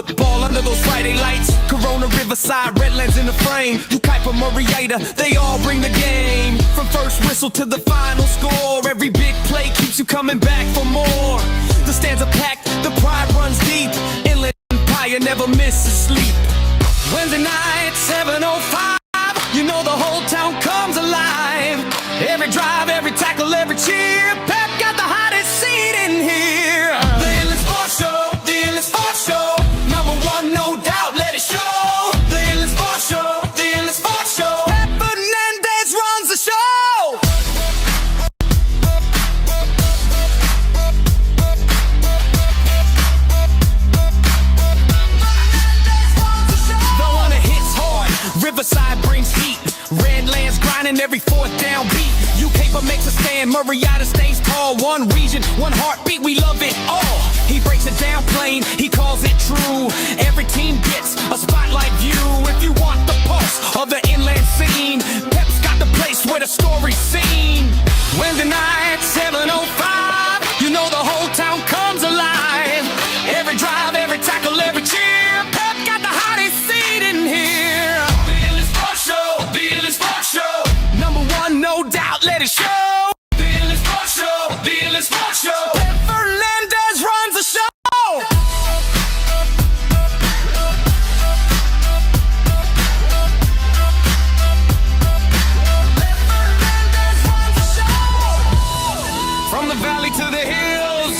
football under those Friday lights. Corona, Riverside, Redlands in the frame. You Kuiper, Murrieta, they all bring the game. From first whistle to the final score, every big play keeps you coming back for more. The stands are packed, the pride runs deep. Inland Empire never misses sleep. Wednesday night, 7:05, you know the whole town comes alive. Every drive, every tackle, every cheer, Pep got the hottest seat in here. The Inland Sports Show, the Inland Sports Show, number one, no doubt, let it show. The Inland Sports Show, the Inland Sports Show, Pep Fernandez runs the show. The one that hits hard, Riverside brings heat. Redlands grinding every fourth down beat. You Kuiper makes a stand, Murrieta stays tall. One region, one heartbeat, we love it all. He breaks it down plain, he calls it true. Every team gets a spotlight view. If you want the pulse of the inland scene, Pep's got the place where the story's seen. Wednesday night, 7:05, you know the whole town comes alive. Every drive, every tackle, every cheer, Pep got the hottest seat in here. The Inland Sports Show, the Inland Sports Show, number one, no doubt, let it show. The Inland Sports Show, the Inland Sports Show, Pep Fernandez runs the show. From the valley to the hills,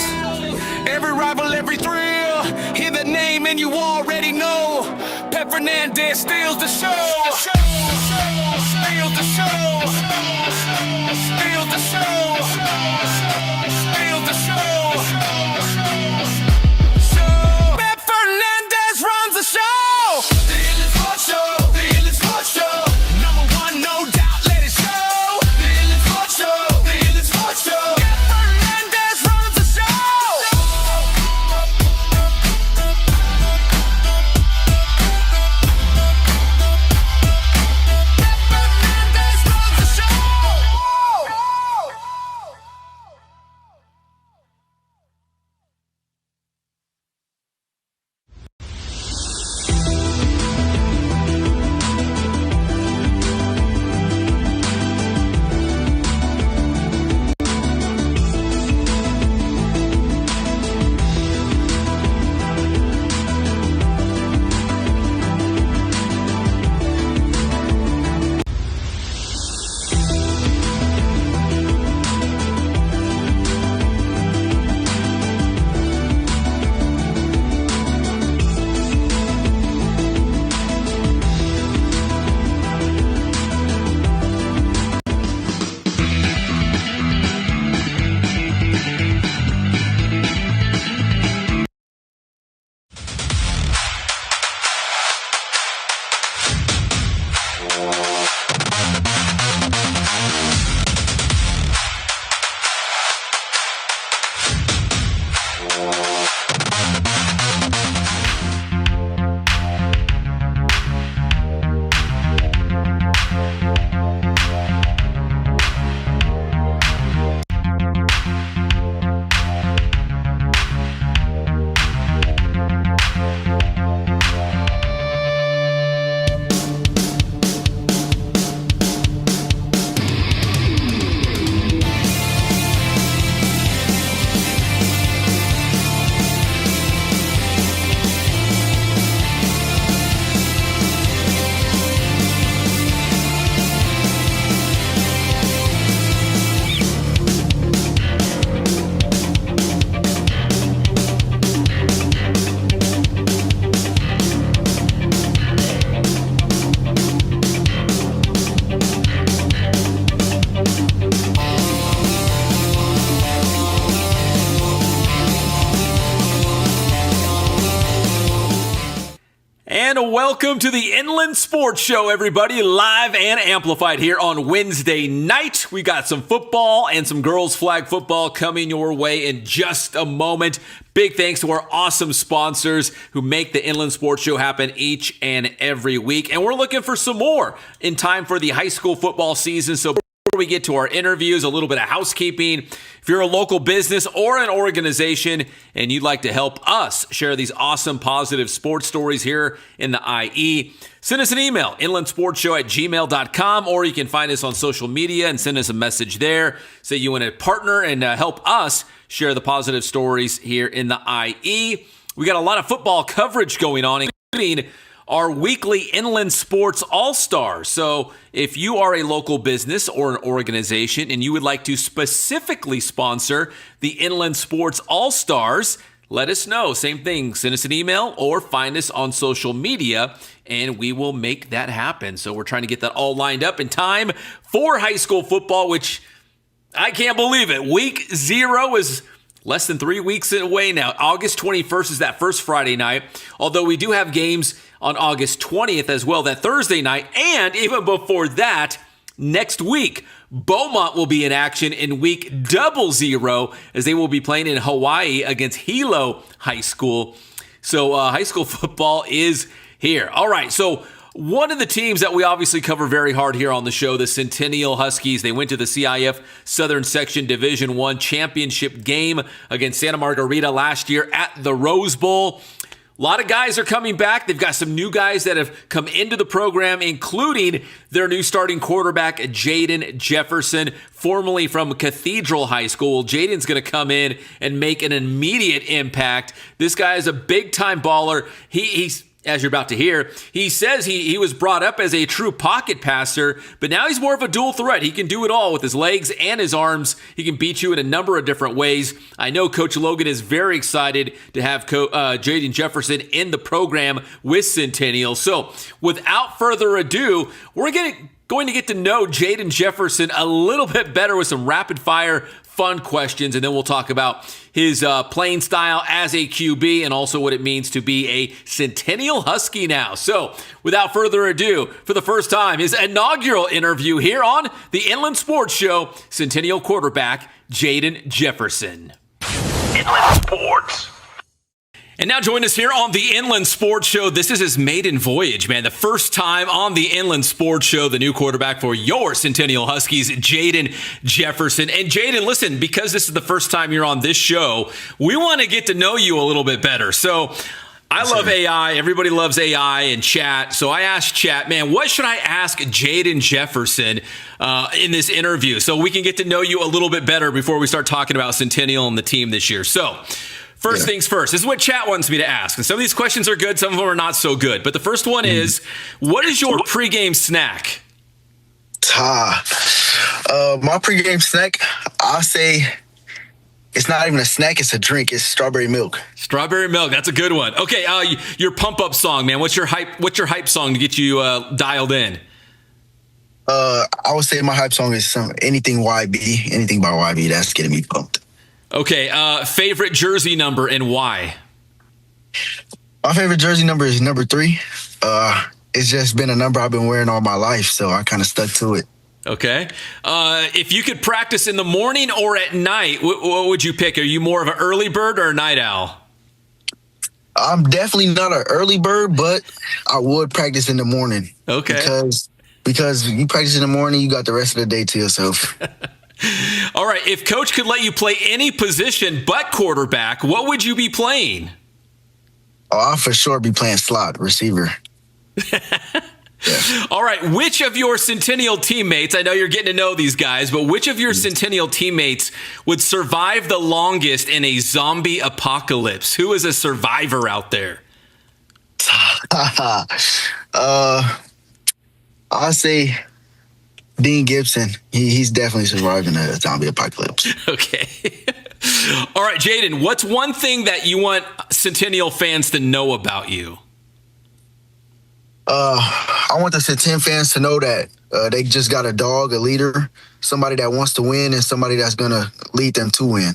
every rival, every thrill. Hear the name and you already know. Pep Fernandez steals the show. Steals the show. Steals the show. Steals the show. Pep Fernandez runs the show. The Inland Sports Show. The Inland Sports Show. Number one, no doubt, let it show. The Inland Sports Show. The Inland Sports Show. Pep Fernandez runs the show. Pep Fernandez runs the show. And welcome to the Inland Sports Show, everybody, live and amplified here on Wednesday night. We got some football and some girls flag football coming your way in just a moment. Big thanks to our awesome sponsors who make the Inland Sports Show happen each and every week. And we're looking for some more in time for the high school football season. So we get to our interviews, a little bit of housekeeping. If you're a local business or an organization and you'd like to help us share these awesome, positive sports stories here in the IE, send us an email, inlandsportshow@gmail.com, or you can find us on social media and send us a message there. Say you want to partner and help us share the positive stories here in the IE. We got a lot of football coverage going on, including our weekly Inland Sports All-Stars. So if you are a local business or an organization and you would like to specifically sponsor the Inland Sports All-Stars, let us know. Same thing. Send us an email or find us on social media, and we will make that happen. So we're trying to get that all lined up in time for high school football, which I can't believe it. Week 0 is less than 3 weeks away now. August 21st is that first Friday night, although we do have games on August 20th as well, that Thursday night. And even before that, next week, Beaumont will be in action in week 00 as they will be playing in Hawaii against Hilo High School. So high school football is here. All right, so one of the teams that we obviously cover very hard here on the show, the Centennial Huskies, they went to the CIF Southern Section Division I championship game against Santa Margarita last year at the Rose Bowl. A lot of guys are coming back. They've got some new guys that have come into the program, including their new starting quarterback, Jaden Jefferson, formerly from Cathedral High School. Jaden's going to come in and make an immediate impact. This guy is a big-time baller. He's as you're about to hear, he says he was brought up as a true pocket passer, but now he's more of a dual threat. He can do it all with his legs and his arms. He can beat you in a number of different ways. I know Coach Logan is very excited to have Jaden Jefferson in the program with Centennial. So without further ado, we're going to get to know Jaden Jefferson a little bit better with some rapid-fire fun questions, and then we'll talk about his playing style as a QB and also what it means to be a Centennial Husky now. So without further ado, for the first time, his inaugural interview here on the Inland Sports Show, Centennial quarterback Jaden Jefferson. Inland Sports. And now join us here on the Inland Sports Show. This is his maiden voyage, man. The first time on the Inland Sports Show, the new quarterback for your Centennial Huskies, Jaden Jefferson. And Jaden, listen, because this is the first time you're on this show, we want to get to know you a little bit better. So I love AI. Everybody loves AI and chat. So I asked chat, man, what should I ask Jaden Jefferson in this interview so we can get to know you a little bit better before we start talking about Centennial and the team this year? So first things first, this is what chat wants me to ask. And some of these questions are good, some of them are not so good. But the first one is, what is your pregame snack? My pregame snack, I'll say it's not even a snack, it's a drink. It's strawberry milk. Strawberry milk, that's a good one. Okay, your pump-up song, man. What's your hype song to get you dialed in? I would say my hype song is anything YB, anything by YB. That's getting me pumped. Okay, favorite jersey number and why? My favorite jersey number is number 3. It's just been a number I've been wearing all my life, so I kind of stuck to it. Okay. If you could practice in the morning or at night, what would you pick? Are you more of an early bird or a night owl? I'm definitely not an early bird, but I would practice in the morning. Okay. Because you practice in the morning, you got the rest of the day to yourself. All right. If coach could let you play any position but quarterback, what would you be playing? Oh, I'll for sure be playing slot receiver. Yeah. All right. Which of your Centennial teammates, I know you're getting to know these guys, but which of your Centennial teammates would survive the longest in a zombie apocalypse? Who is a survivor out there? I'll say Dean Gibson. He's definitely surviving a zombie apocalypse. Okay. All right, Jaden, what's one thing that you want Centennial fans to know about you? I want the Centennial fans to know that they just got a dog, a leader, somebody that wants to win, and somebody that's going to lead them to win.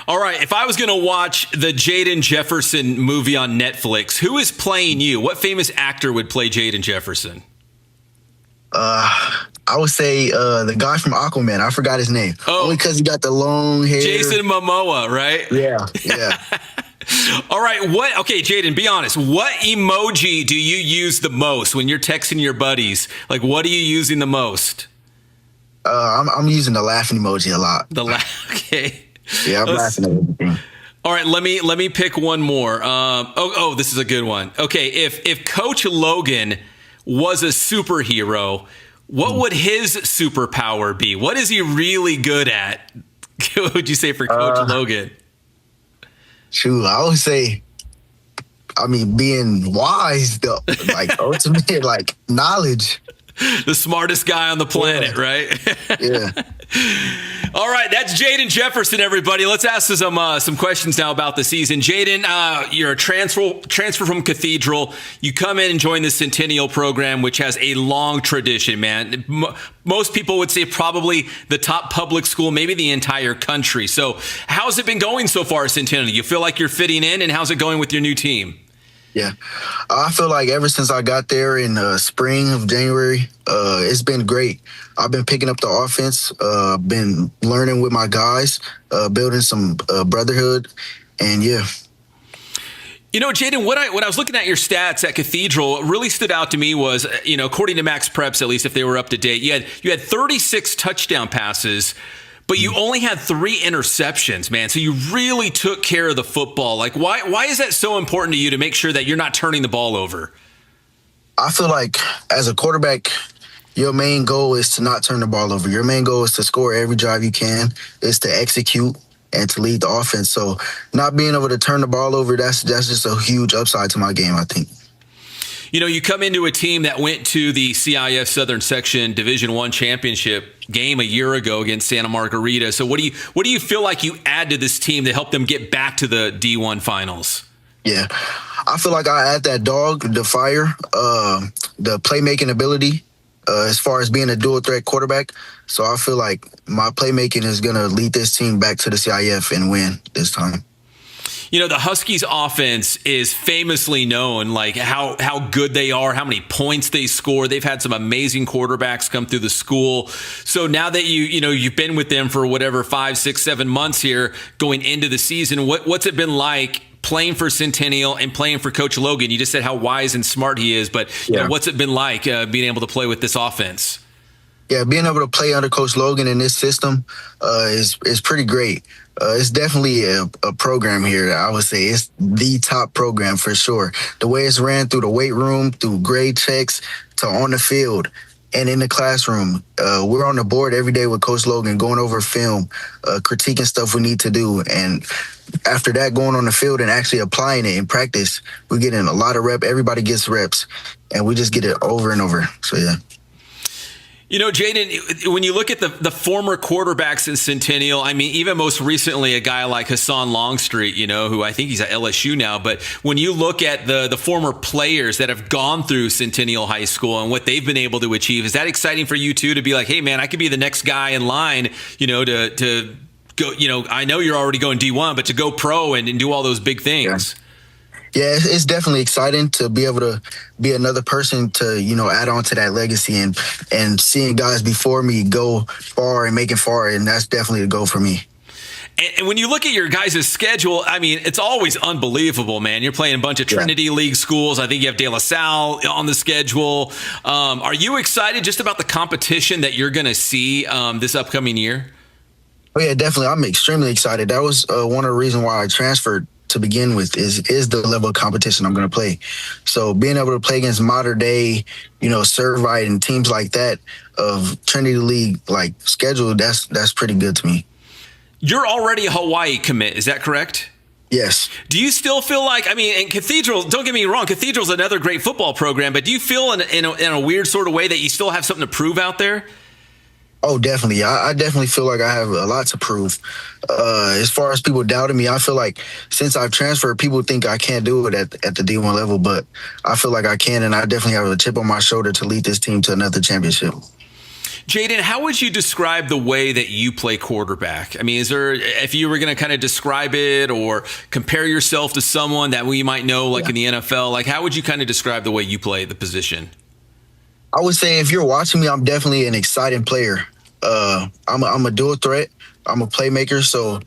All right, if I was going to watch the Jaden Jefferson movie on Netflix, who is playing you? What famous actor would play Jaden Jefferson? I would say the guy from Aquaman. I forgot his name. Oh. Only because he got the long hair. Jason Momoa, right? Yeah. All right, okay, Jaden, be honest. What emoji do you use the most when you're texting your buddies? Like, what are you using the most? I'm using the laughing emoji a lot. Okay. Yeah, I'm laughing at everything. All right, let me pick one more. This is a good one. Okay, if Coach Logan was a superhero, what would his superpower be? What is he really good at? What would you say for Coach Logan? Shoot, I would say, being wise, though, like ultimate, like knowledge. The smartest guy on the planet, right? Yeah. All right, that's Jaden Jefferson, everybody. Let's ask some questions now about the season. Jaden, you're a transfer from Cathedral. You come in and join the Centennial program, which has a long tradition, man. Most people would say probably the top public school, maybe the entire country. So how's it been going so far, Centennial? You feel like you're fitting in, and how's it going with your new team? Yeah, I feel like ever since I got there in spring of January, it's been great. I've been picking up the offense, been learning with my guys, building some brotherhood, and yeah. You know, Jaden, what I was looking at your stats at Cathedral, what really stood out to me was, according to Max Preps, at least if they were up to date, you had 36 touchdown passes, but you only had 3 interceptions, man. So you really took care of the football. Like, why is that so important to you to make sure that you're not turning the ball over? I feel like as a quarterback, your main goal is to not turn the ball over. Your main goal is to score every drive you can, is to execute and to lead the offense. So not being able to turn the ball over, that's just a huge upside to my game, I think. You come into a team that went to the CIF Southern Section Division I championship game a year ago against Santa Margarita. So what do you feel like you add to this team to help them get back to the D1 finals? Yeah, I feel like I add that dog, the fire, the playmaking ability, as far as being a dual threat quarterback. So I feel like my playmaking is going to lead this team back to the CIF and win this time. The Huskies offense is famously known, like how good they are, how many points they score. They've had some amazing quarterbacks come through the school. So now that you've been with them for whatever 5, 6, 7 months here going into the season, what's it been like playing for Centennial and playing for Coach Logan? You just said how wise and smart he is, but what's it been like being able to play with this offense? Yeah, being able to play under Coach Logan in this system is pretty great. It's definitely a program here. I would say it's the top program for sure. The way it's ran through the weight room, through grade checks, to on the field and in the classroom. We're on the board every day with Coach Logan, going over film, critiquing stuff we need to do. And after that, going on the field and actually applying it in practice, we're getting a lot of reps. Everybody gets reps, and we just get it over and over. So, yeah. Jaden, when you look at the former quarterbacks in Centennial, even most recently a guy like Hassan Longstreet, who I think he's at LSU now. But when you look at the former players that have gone through Centennial High School and what they've been able to achieve, is that exciting for you too, to be like, hey man, I could be the next guy in line, to go, I know you're already going D1, but to go pro and do all those big things. Yeah, it's definitely exciting to be able to be another person to, add on to that legacy and seeing guys before me go far and make it far. And that's definitely the goal for me. And when you look at your guys' schedule, it's always unbelievable, man. You're playing a bunch of Trinity League schools. I think you have De La Salle on the schedule. Are you excited just about the competition that you're going to see this upcoming year? Oh, yeah, definitely. I'm extremely excited. That was one of the reasons why I transferred to begin with is the level of competition I'm going to play. So being able to play against modern day, Servite and teams like that of Trinity League schedule, that's pretty good to me. You're already a Hawaii commit, is that correct? Yes. Do you still feel like, and Cathedral, don't get me wrong, Cathedral's another great football program, but do you feel in a weird sort of way that you still have something to prove out there? Oh, definitely. I definitely feel like I have a lot to prove. As far as people doubting me, I feel like since I've transferred, people think I can't do it at the D1 level, but I feel like I can, and I definitely have a chip on my shoulder to lead this team to another championship. Jaden, how would you describe the way that you play quarterback? Is there, if you were going to kind of describe it or compare yourself to someone that we might know, in the NFL, how would you kind of describe the way you play the position? I would say if you're watching me, I'm definitely an exciting player. I'm a dual threat. I'm a playmaker. So,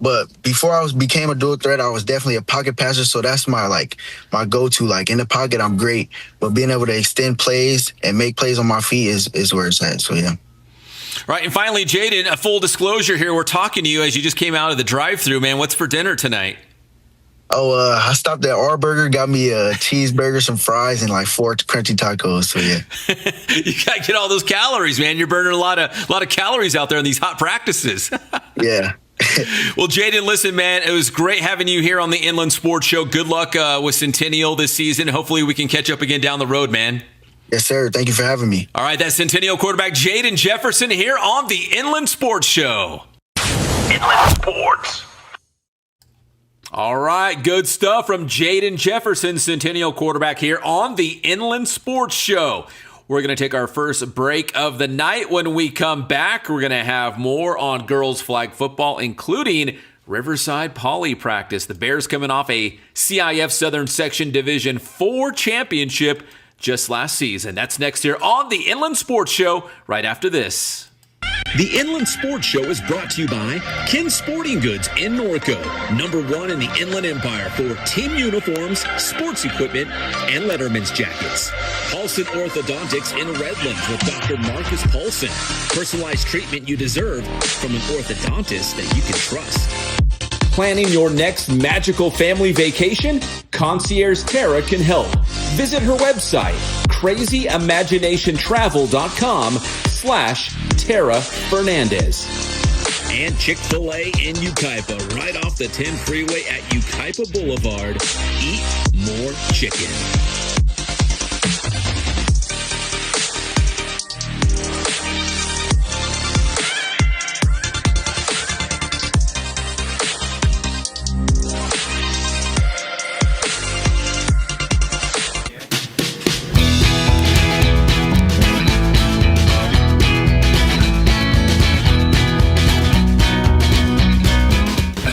but before I became a dual threat, I was definitely a pocket passer. So that's my go-to. In the pocket, I'm great. But being able to extend plays and make plays on my feet is where it's at. So, yeah. Right, and finally, Jaden, a full disclosure here. We're talking to you as you just came out of the drive-thru, man. What's for dinner tonight? Oh, I stopped at R Burger, got me a cheeseburger, some fries, and like 4 crunchy tacos. So yeah, You gotta get all those calories, man. You're burning a lot of calories out there in these hot practices. yeah. Well, Jaden, listen, man, it was great having you here on the Inland Sports Show. Good luck with Centennial this season. Hopefully, we can catch up again down the road, man. Yes, sir. Thank you for having me. All right, that's Centennial quarterback Jaden Jefferson here on the Inland Sports Show. Inland Sports. All right, good stuff from Jaden Jefferson, Centennial quarterback here on the Inland Sports Show. We're going to take our first break of the night. When we come back, we're going to have more on girls flag football, including Riverside Poly practice. The Bears coming off a CIF Southern Section Division 4 championship just last season. That's next here on the Inland Sports Show right after this. The Inland Sports Show is brought to you by Ken Sporting Goods in Norco, #1 in the Inland Empire for team uniforms, sports equipment, and Letterman's jackets. Paulson Orthodontics in Redlands with Dr. Marcus Paulson. Personalized treatment you deserve from an orthodontist that you can trust. Planning your next magical family vacation? Concierge Tara can help. Visit her website, crazyimagination.travel.com/Tara Fernandez. And Chick-fil-A in Yucaipa, right off the 10 freeway at Yucaipa Boulevard. Eat more chicken.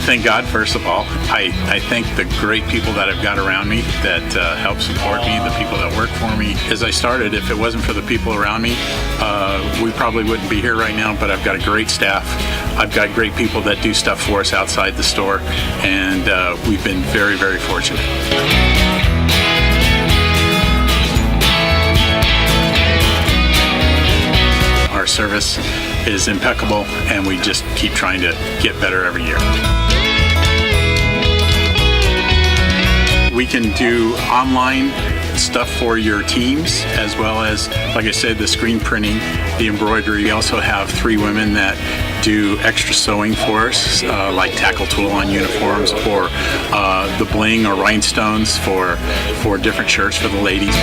Thank God, first of all. I thank the great people that I've got around me that help support me, the people that work for me. As I started, if it wasn't for the people around me, we probably wouldn't be here right now, but I've got a great staff. I've got great people that do stuff for us outside the store, and we've been very, very fortunate. Our service is impeccable, and we just keep trying to get better every year. We can do online stuff for your teams, as well as, like I said, the screen printing, the embroidery. We also have 3 women that do extra sewing for us, like tackle tool on uniforms, or the bling or rhinestones for different shirts for the ladies.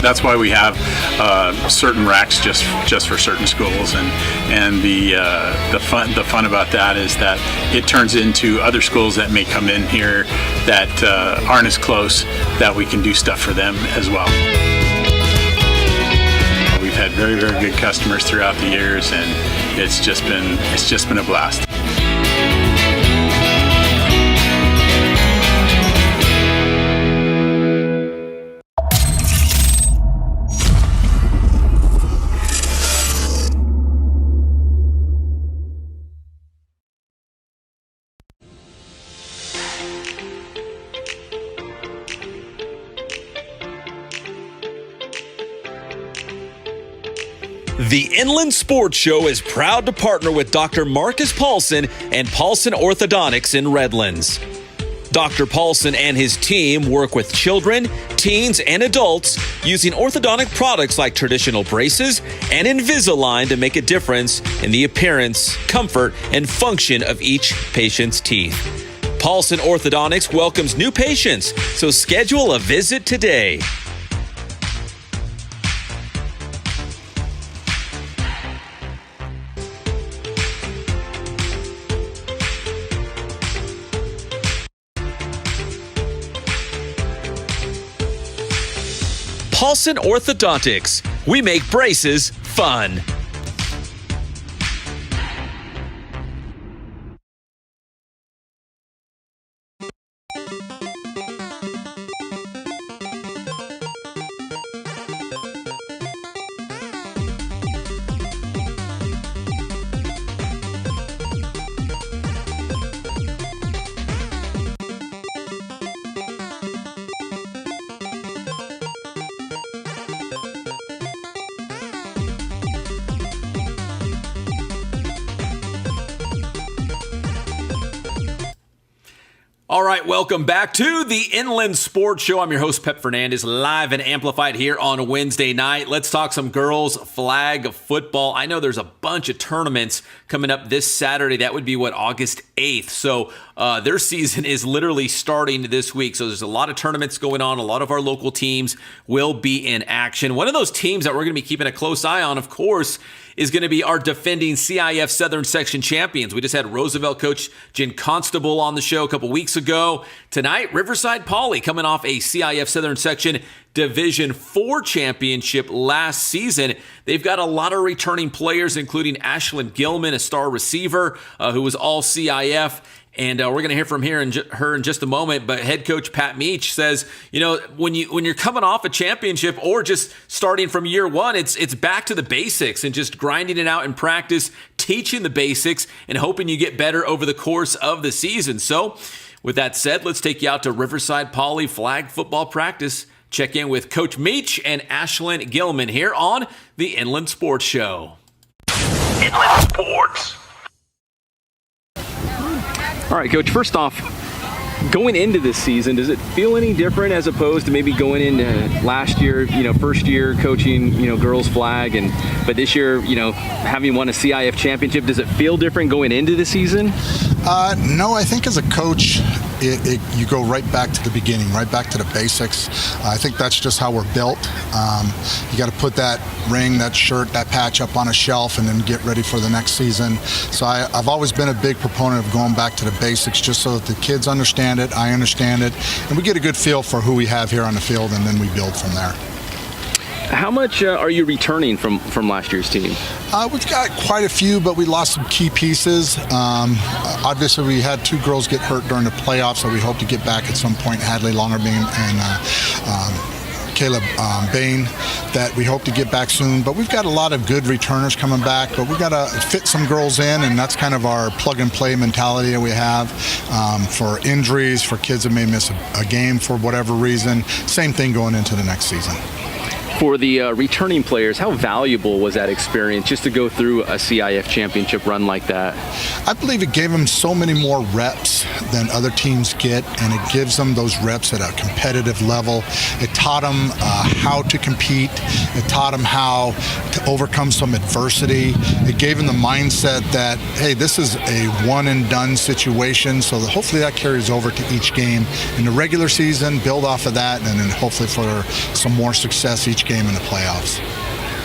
That's why we have certain racks just for certain schools, and the fun about that is that it turns into other schools that may come in here that aren't as close, that we can do stuff for them as well. We've had very, very good customers throughout the years, and it's just been a blast. The Inland Sports Show is proud to partner with Dr. Marcus Paulson and Paulson Orthodontics in Redlands. Dr. Paulson and his team work with children, teens, and adults using orthodontic products like traditional braces and Invisalign to make a difference in the appearance, comfort, and function of each patient's teeth. Paulson Orthodontics welcomes new patients, so schedule a visit today. Paulson Orthodontics. We make braces fun. All right, welcome back to the Inland Sports Show. I'm your host, Pep Fernandez, live and amplified here on Wednesday night. Let's talk some girls flag football. I know there's a bunch of tournaments coming up this Saturday. That would be, August 8th. So their season is literally starting this week. So there's a lot of tournaments going on. A lot of our local teams will be in action. One of those teams that we're going to be keeping a close eye on, of course, is going to be our defending CIF Southern Section champions. We just had Roosevelt coach Jen Constable on the show a couple weeks ago. Tonight, Riverside Poly coming off a CIF Southern Section Division 4 championship last season. They've got a lot of returning players, including Ashlyn Gilman, a star receiver who was all CIF. And we're going to hear from her in just a moment. But head coach Pat Meach says, when you're coming off a championship or just starting from year one, it's back to the basics and just grinding it out in practice, teaching the basics, and hoping you get better over the course of the season. So with that said, let's take you out to Riverside Poly flag football practice. Check in with Coach Meach and Ashlyn Gilman here on the Inland Sports Show. Inland Sports. All right, Coach, first off, going into this season, does it feel any different as opposed to maybe going into last year, first year coaching, girls flag, but this year, having won a CIF championship, does it feel different going into the season? No, I think as a coach, you go right back to the beginning, right back to the basics. I think that's just how we're built. You got to put that ring, that shirt, that patch up on a shelf and then get ready for the next season. So I've always been a big proponent of going back to the basics just so that the kids understand it, I understand it, and we get a good feel for who we have here on the field, and then we build from there. How much are you returning from last year's team? We've got quite a few, but we lost some key pieces. Obviously, we had 2 girls get hurt during the playoffs, so we hope to get back at some point, Hadley Longerbeam and Caleb Bain, that we hope to get back soon. But we've got a lot of good returners coming back, but we've got to fit some girls in, and that's kind of our plug-and-play mentality that we have for injuries, for kids that may miss a game for whatever reason. Same thing going into the next season. For the returning players, how valuable was that experience just to go through a CIF championship run like that? I believe it gave them so many more reps than other teams get, and it gives them those reps at a competitive level. It taught them how to compete. It taught them how to overcome some adversity. It gave them the mindset that, hey, this is a one-and-done situation, so hopefully that carries over to each game in the regular season, build off of that, and then hopefully for some more success each game in the playoffs.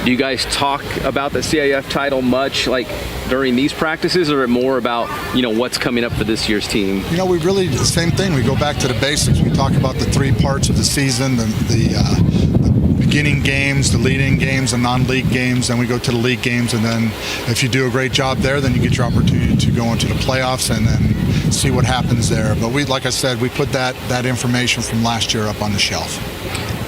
Do you guys talk about the CIF title much, like during these practices, or more about what's coming up for this year's team? We really the same thing. We go back to the basics. We talk about the 3 parts of the season: the beginning games, the lead-in games, the non-league games. Then we go to the league games, and then if you do a great job there, then you get your opportunity to go into the playoffs and then see what happens there. But like I said, we put that information from last year up on the shelf.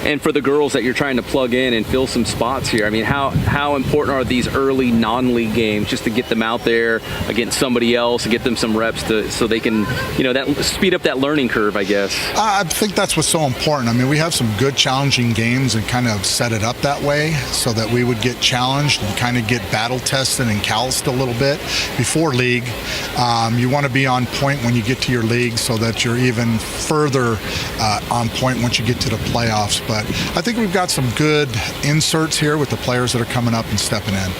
And for the girls that you're trying to plug in and fill some spots here, I mean, how important are these early non-league games just to get them out there against somebody else and get them some reps so they can, that speed up that learning curve, I guess? I think that's what's so important. I mean, we have some good challenging games and kind of set it up that way so that we would get challenged and kind of get battle tested and calloused a little bit before league. You want to be on point when you get to your league so that you're even further on point once you get to the playoffs. But I think we've got some good inserts here with the players that are coming up and stepping in.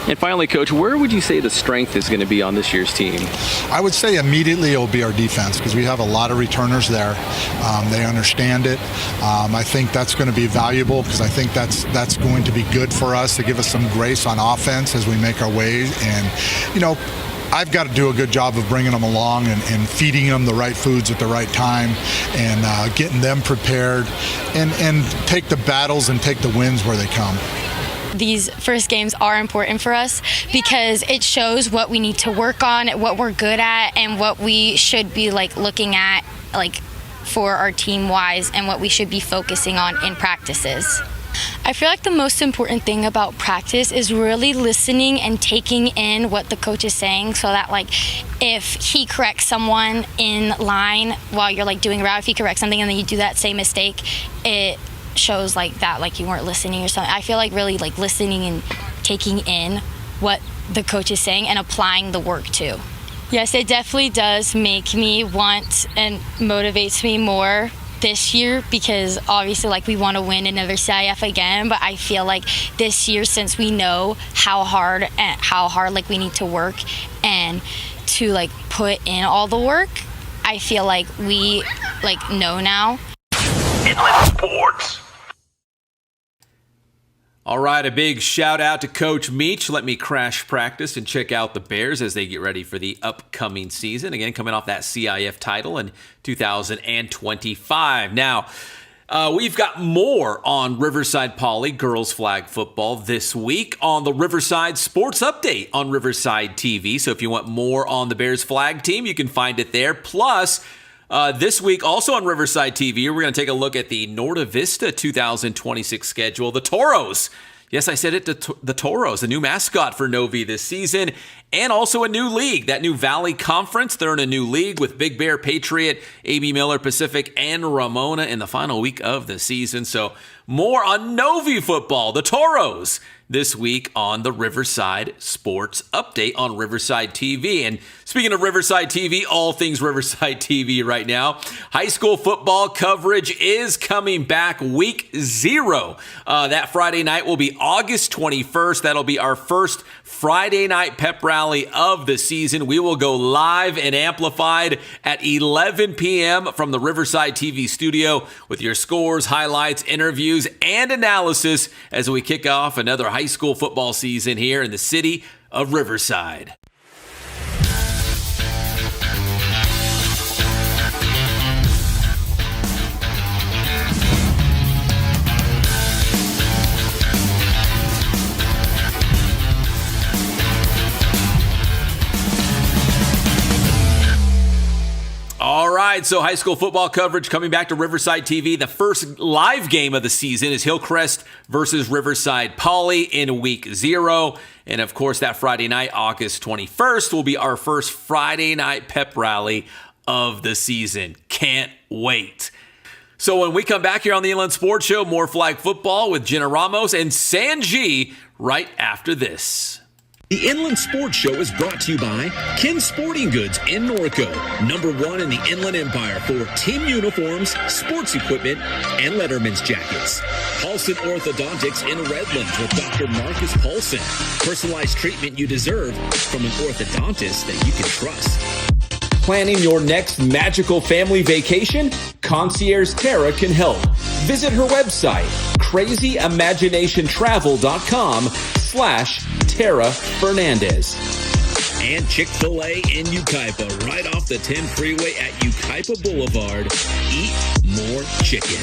And finally, Coach, where would you say the strength is going to be on this year's team? I would say immediately it will be our defense because we have a lot of returners there. They understand it. I think that's going to be valuable because I think that's going to be good for us to give us some grace on offense as we make our way. And, I've got to do a good job of bringing them along and feeding them the right foods at the right time and getting them prepared and take the battles and take the wins where they come. These first games are important for us because it shows what we need to work on, what we're good at, and what we should be looking at for our team wise and what we should be focusing on in practices. I feel like the most important thing about practice is really listening and taking in what the coach is saying so that if he corrects someone in line while you're doing a route, if he corrects something and then you do that same mistake, it shows that you weren't listening or something. I feel really listening and taking in what the coach is saying and applying the work too. Yes, it definitely does make me want and motivates me more this year, because obviously like we want to win another CIF again, but I feel like this year, since we know how hard like we need to work and to like put in all the work, I feel like we like know now. Inland Sports. All right, a big shout out to Coach Meach. Let me crash practice and check out the Bears as they get ready for the upcoming season. Again, coming off that CIF title in 2025. Now, we've got more on Riverside Poly girls flag football this week on the Riverside Sports Update on Riverside TV. So if you want more on the Bears flag team, you can find it there. Plus, this week, also on Riverside TV, we're going to take a look at the Norte Vista 2026 schedule. The Toros. Yes, I said it, the Toros, a new mascot for Novi this season, and also a new league, that new Valley Conference. They're in a new league with Big Bear, Patriot, AB Miller, Pacific, and Ramona in the final week of the season. So more on Novi football, the Toros, this week on the Riverside Sports Update on Riverside TV. And speaking of Riverside TV, all things Riverside TV right now, high school football coverage is coming back week 0. That Friday night will be August 21st. That'll be our first Friday night pep rally of the season. We will go live and amplified at 11 p.m. from the Riverside TV studio with your scores, highlights, interviews, and analysis as we kick off another high school football season here in the city of Riverside. All right, so high school football coverage coming back to Riverside TV. The first live game of the season is Hillcrest versus Riverside Poly in week 0. And of course, that Friday night, August 21st, will be our first Friday night pep rally of the season. Can't wait. So when we come back here on the Inland Sports Show, more flag football with Jenna Ramos and Sanji right after this. The Inland Sports Show is brought to you by Ken Sporting Goods in Norco, #1 in the Inland Empire for team uniforms, sports equipment, and Letterman's jackets. Paulson Orthodontics in Redlands with Dr. Marcus Paulson. Personalized treatment you deserve from an orthodontist that you can trust. Planning your next magical family vacation? Concierge Tara can help. Visit her website, crazyimagination.travel.com/Tara Fernandez. And Chick-fil-A in Yucaipa, right off the 10 freeway at Yucaipa Boulevard. Eat more chicken.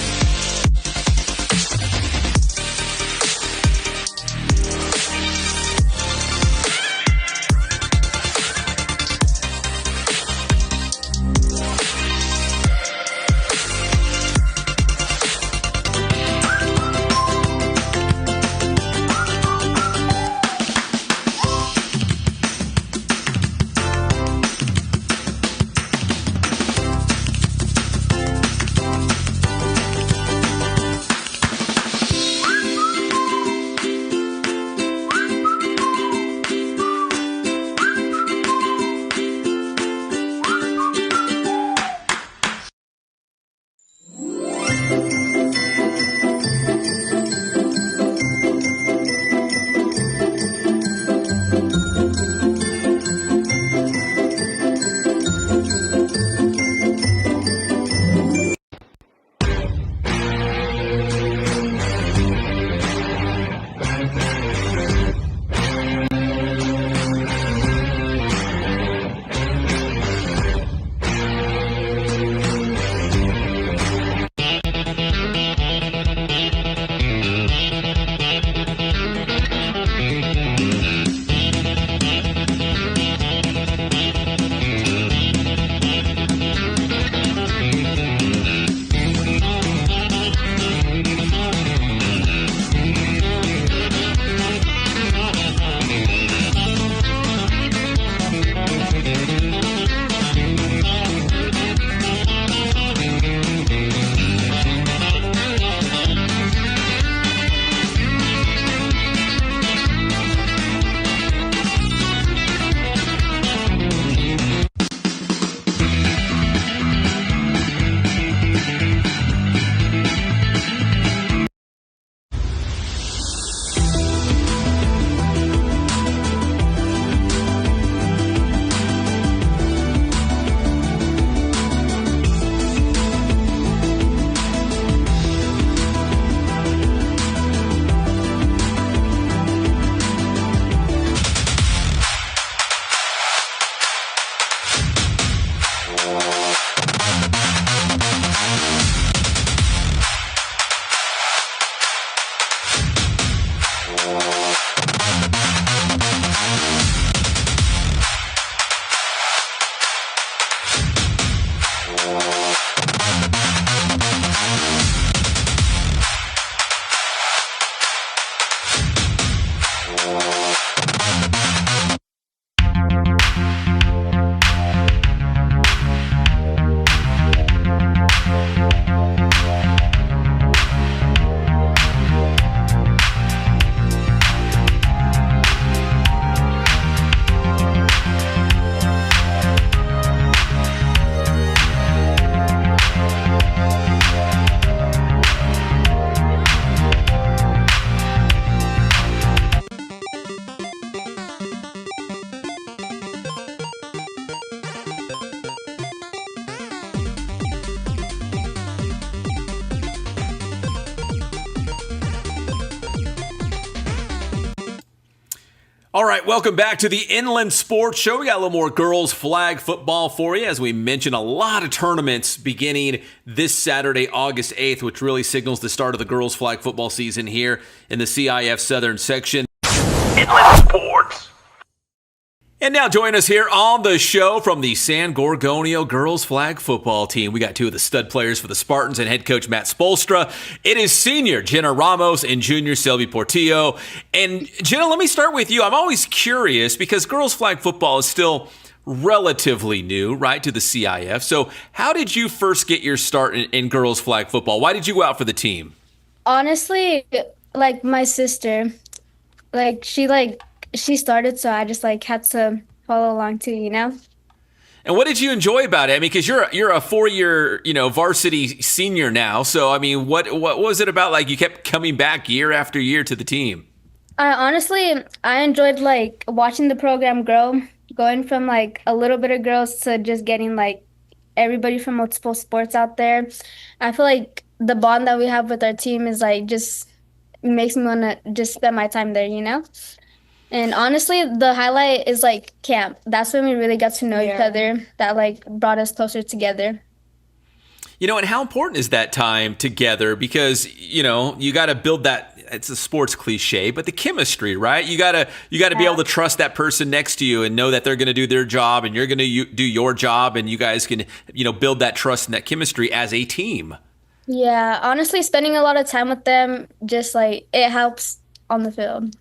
All right, welcome back to the Inland Sports Show. We got a little more girls flag football for you. As we mentioned, a lot of tournaments beginning this Saturday, August 8th, which really signals the start of the girls flag football season here in the CIF Southern section. Inland Sports. And now join us here on the show from the San Gorgonio girls flag football team. We got two of the stud players for the Spartans and head coach Matt Spolstra. It is senior Jenna Ramos and junior Selby Portillo. And Jenna, let me start with you. I'm always curious because girls flag football is still relatively new, right, to the CIF. So how did you first get your start in girls flag football? Why did you go out for the team? Honestly, my sister, she started, so I just had to follow along too, And what did you enjoy about it? I mean, because you're a 4-year, varsity senior now. So, I mean, what was it about? You kept coming back year after year to the team. I enjoyed watching the program grow, going from a little bit of girls to just getting everybody from multiple sports out there. I feel like the bond that we have with our team is just makes me want to just spend my time there, And honestly, the highlight is camp. That's when we really got to know each other. That brought us closer together. And how important is that time together? Because, you got to build that. It's a sports cliche, but the chemistry, right? You got to be able to trust that person next to you and know that they're going to do their job and you're going to do your job, and you guys can, build that trust and that chemistry as a team. Yeah, honestly, spending a lot of time with them, just it helps on the field.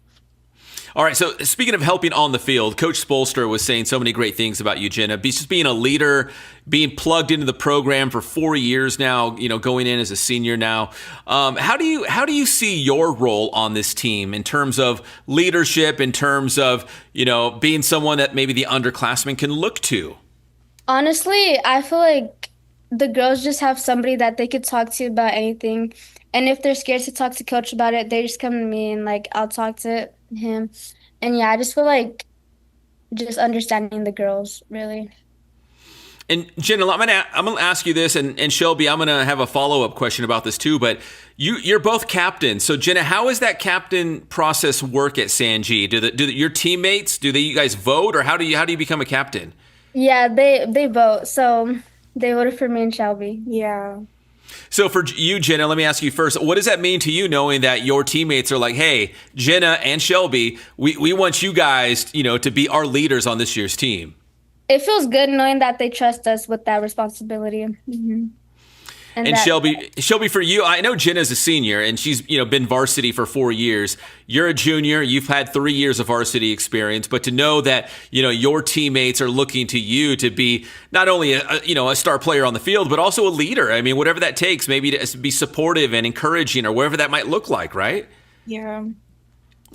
All right, so speaking of helping on the field, Coach Spolstra was saying so many great things about you, Jenna. Just being a leader, being plugged into the program for 4 years now, going in as a senior now. How do you see your role on this team in terms of leadership, in terms of, being someone that maybe the underclassmen can look to? Honestly, I feel like the girls just have somebody that they could talk to about anything. And if they're scared to talk to Coach about it, they just come to me and I'll talk to him. And yeah, I just feel just understanding the girls, really. And Jenna, I'm gonna ask you this, and Shelby, I'm gonna have a follow-up question about this too. But you're both captains, so Jenna, how does that captain process work at San G? Do your teammates you guys vote, or how do you become a captain? Yeah, they vote. So they voted for me and Shelby. Yeah. So for you, Jenna, let me ask you first, what does that mean to you knowing that your teammates are like, hey, Jenna and Shelby, we want you guys, to be our leaders on this year's team? It feels good knowing that they trust us with that responsibility. Mm-hmm. And Shelby, for you, I know Jenna's a senior and she's, been varsity for 4 years. You're a junior. You've had 3 years of varsity experience, but to know that, your teammates are looking to you to be not only a star player on the field, but also a leader. I mean, whatever that takes, maybe to be supportive and encouraging or whatever that might look like, right? Yeah.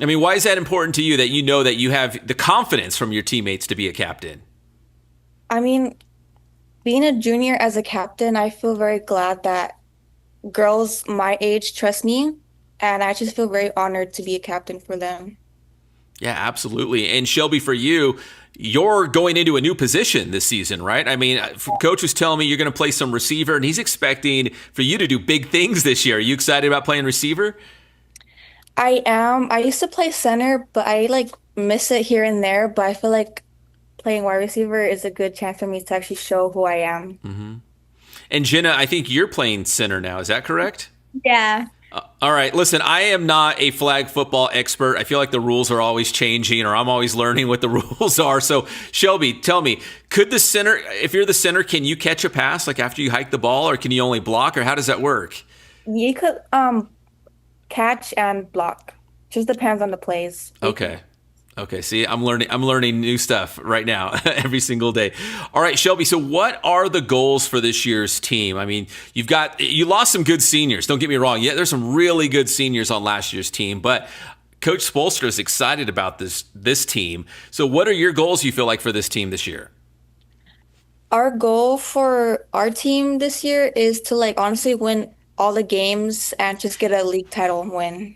I mean, why is that important to you that that you have the confidence from your teammates to be a captain? I mean, being a junior as a captain, I feel very glad that girls my age trust me, and I just feel very honored to be a captain for them. Yeah, absolutely. And Shelby, for you, you're going into a new position this season, right? I mean, Coach was telling me you're going to play some receiver, and he's expecting for you to do big things this year. Are you excited about playing receiver? I am. I used to play center, but I miss it here and there, but I feel like playing wide receiver is a good chance for me to actually show who I am. Mm-hmm. And Jenna, I think you're playing center now. Is that correct? Yeah. All right. Listen, I am not a flag football expert. I feel like the rules are always changing, or I'm always learning what the rules are. So, Shelby, tell me, could the center, if you're the center, can you catch a pass after you hike the ball, or can you only block, or how does that work? You could catch and block. Just depends on the plays. Okay, see, I'm learning new stuff right now every single day. All right, Shelby, so what are the goals for this year's team? I mean, you lost some good seniors, don't get me wrong. Yeah, there's some really good seniors on last year's team, but Coach Spolstra is excited about this team. So what are your goals you feel like for this team this year? Our goal for our team this year is to honestly win all the games and just get a league title and win.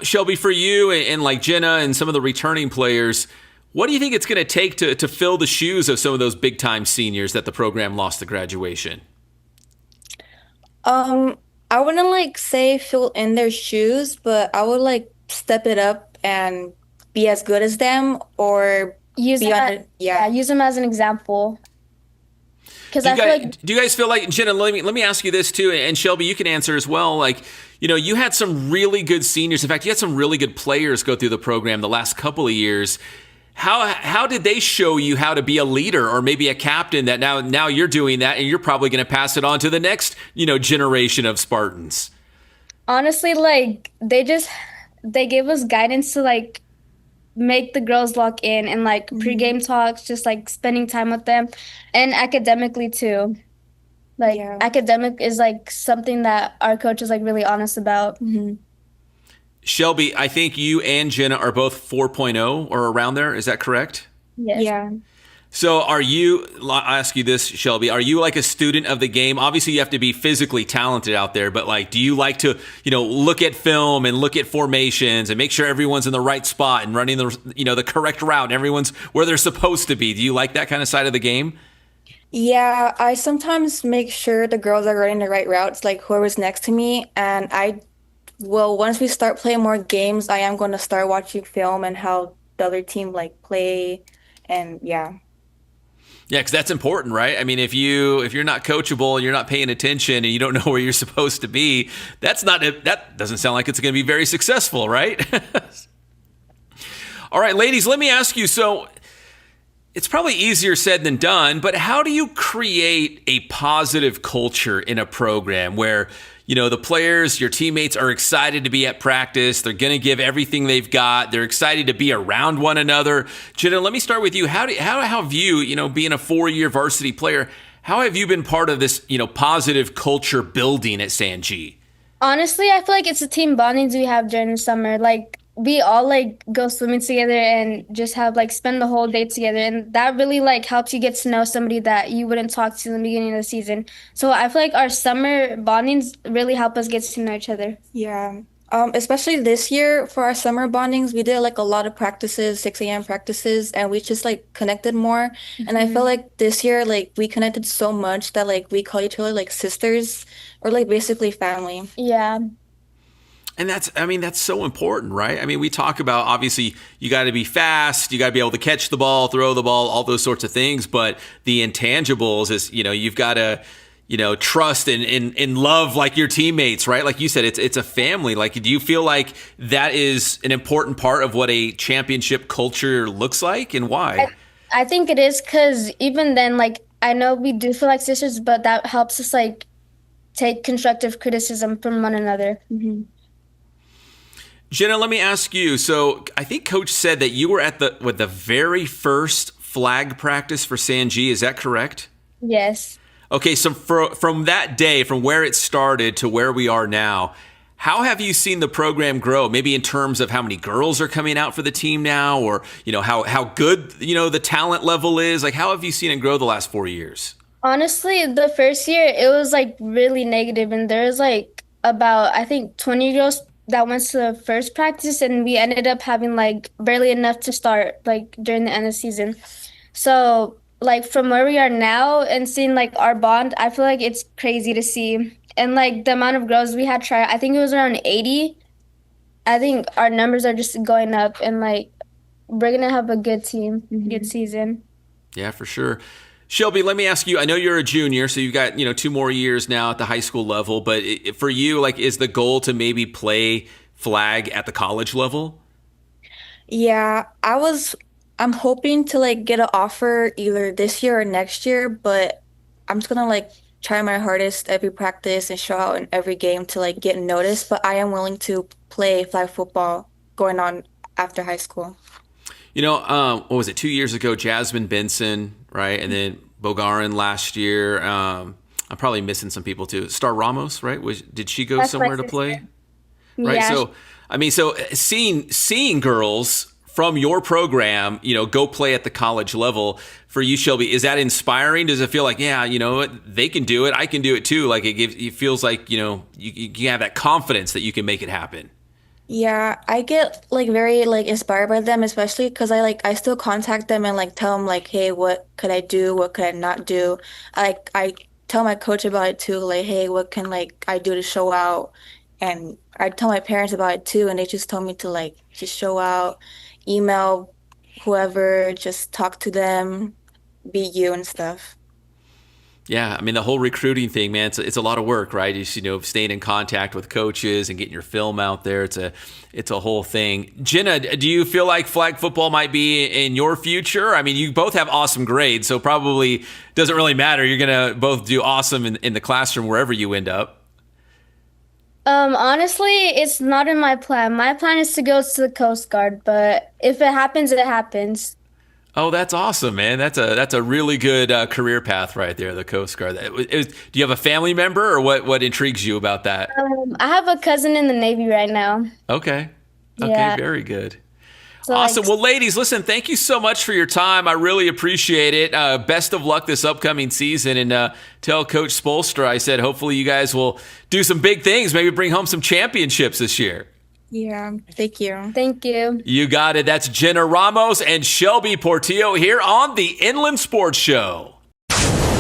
Shelby, for you and Jenna and some of the returning players, what do you think it's going to take to fill the shoes of some of those big-time seniors that the program lost to graduation? I wouldn't say fill in their shoes, but I would step it up and be as good as them or Use be them on as, the, yeah. use them as an example. Because I feel like Do you guys feel like, Jenna, let me ask you this too, and Shelby, you can answer as well. Like, you had some really good seniors. In fact, you had some really good players go through the program the last couple of years. How did they show you how to be a leader or maybe a captain that now you're doing that and you're probably going to pass it on to the next, generation of Spartans? honestly, like they gave us guidance to like make the girls lock in and like pregame talks, just like spending time with them, and academically too. Like academic is like something that our coach is like really honest about. Shelby, I think you and Jenna are both 4.0 or around there. Is that correct? Yes. Yeah. So I'll ask you this, Shelby, are you like a student of the game? Obviously you have to be physically talented out there, but like, do you like to, look at film and look at formations and make sure everyone's in the right spot and running the correct route and everyone's where they're supposed to be? Do you like that kind of side of the game? Yeah, I sometimes make sure the girls are running the right routes, like whoever's next to me. And once we start playing more games, I am going to start watching film and how the other team like play. And yeah. Yeah, because that's important, right? I mean, if you're not coachable and you're not paying attention and you don't know where you're supposed to be, that doesn't sound like it's going to be very successful, right? All right, ladies, let me ask you. So it's probably easier said than done, but how do you create a positive culture in a program where, the players, your teammates are excited to be at practice. They're going to give everything they've got. They're excited to be around one another. Jenna, let me start with you. How have you, being a 4-year varsity player, how have you been part of this, positive culture building at San G? Honestly, I feel like it's the team bondings we have during the summer. Like we all like go swimming together and just have like spend the whole day together, and that really like helps you get to know somebody that you wouldn't talk to in the beginning of the season. So I feel like our summer bondings really help us get to know each other. Yeah. Especially this year for our summer bondings, we did like a lot of practices, 6 a.m. practices, and we just like connected more. And I feel like this year, like we connected so much that like we call each other like sisters or like basically family. Yeah. And that's so important, right? I mean, we talk about, obviously, you got to be fast, you got to be able to catch the ball, throw the ball, all those sorts of things. But the intangibles is, you've got to, trust and love like your teammates, right? Like you said, it's a family. Like, do you feel like that is an important part of what a championship culture looks like, and why? I think it is, because even then, like, I know we do feel like sisters, but that helps us like take constructive criticism from one another. Jenna, let me ask you. So I think Coach said that you were at the very first flag practice for San G. Is that correct? Yes. Okay, so from that day, from where it started to where we are now, how have you seen the program grow? Maybe in terms of how many girls are coming out for the team now, or how good the talent level is. Like, how have you seen it grow the last 4 years? Honestly, the first year it was like really negative, and there was like about I think 20 girls that went to the first practice, and we ended up having like barely enough to start like during the end of the season. So like from where we are now and seeing like our bond, I feel like it's crazy to see. And like the amount of girls we had try, I think it was around 80. I think our numbers are just going up, and like we're gonna have a good team, good season. Yeah, for sure. Shelby, let me ask you, I know you're a junior, so you've got, 2 more years now at the high school level, but for you, like, is the goal to maybe play flag at the college level? Yeah, I'm hoping to like get an offer either this year or next year, but I'm just gonna like try my hardest every practice and show out in every game to like get noticed, but I am willing to play flag football going on after high school. What was it, 2 years ago, Jasmine Benson, right? And then Bogarin last year. I'm probably missing some people too. Star Ramos, right? Did she go somewhere to play? Right. Yeah. So seeing girls from your program, go play at the college level for you, Shelby, is that inspiring? Does it feel like, yeah, they can do it, I can do it too? Like it feels like, you have that confidence that you can make it happen. Yeah, I get like very like inspired by them, especially because I still contact them and like tell them like, hey, what could I do? What could I not do? I tell my coach about it too, like, hey, what can like I do to show out? And I tell my parents about it too, and they just told me to like just show out, email whoever, just talk to them, be you and stuff. Yeah, I mean, the whole recruiting thing, man, it's a lot of work, right? Just, staying in contact with coaches and getting your film out there. It's a whole thing. Jenna, do you feel like flag football might be in your future? I mean, you both have awesome grades, so probably doesn't really matter. You're going to both do awesome in the classroom wherever you end up. Honestly, it's not in my plan. My plan is to go to the Coast Guard, but if it happens, it happens. Oh, that's awesome, man. That's a really good career path right there, the Coast Guard. Do you have a family member, or what intrigues you about that? I have a cousin in the Navy right now. Okay, Yeah. very good. So, Awesome. Well, ladies, listen, thank you so much for your time. I really appreciate it. Best of luck this upcoming season. And tell Coach Spolstra, I said, hopefully you guys will do some big things, maybe bring home some championships this year. Yeah, thank you. Thank you. You got it. That's Jenna Ramos and Shelby Portillo here on the Inland Sports Show.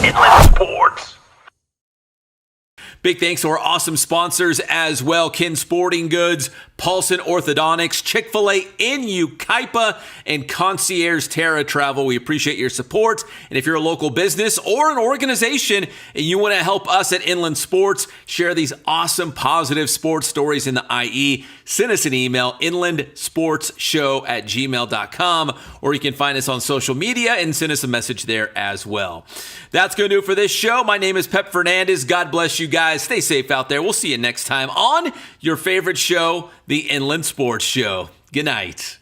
Inland Sports. Big thanks to our awesome sponsors as well. Kin Sporting Goods, Paulson Orthodontics, Chick-fil-A in Yucaipa, and Concierge Terra Travel. We appreciate your support. And if you're a local business or an organization and you want to help us at Inland Sports share these awesome positive sports stories in the IE, send us an email, inlandsportsshow@gmail.com, or you can find us on social media and send us a message there as well. That's going to do it for this show. My name is Pep Fernandez. God bless you guys. Stay safe out there. We'll see you next time on your favorite show, the Inland Sports Show. Good night.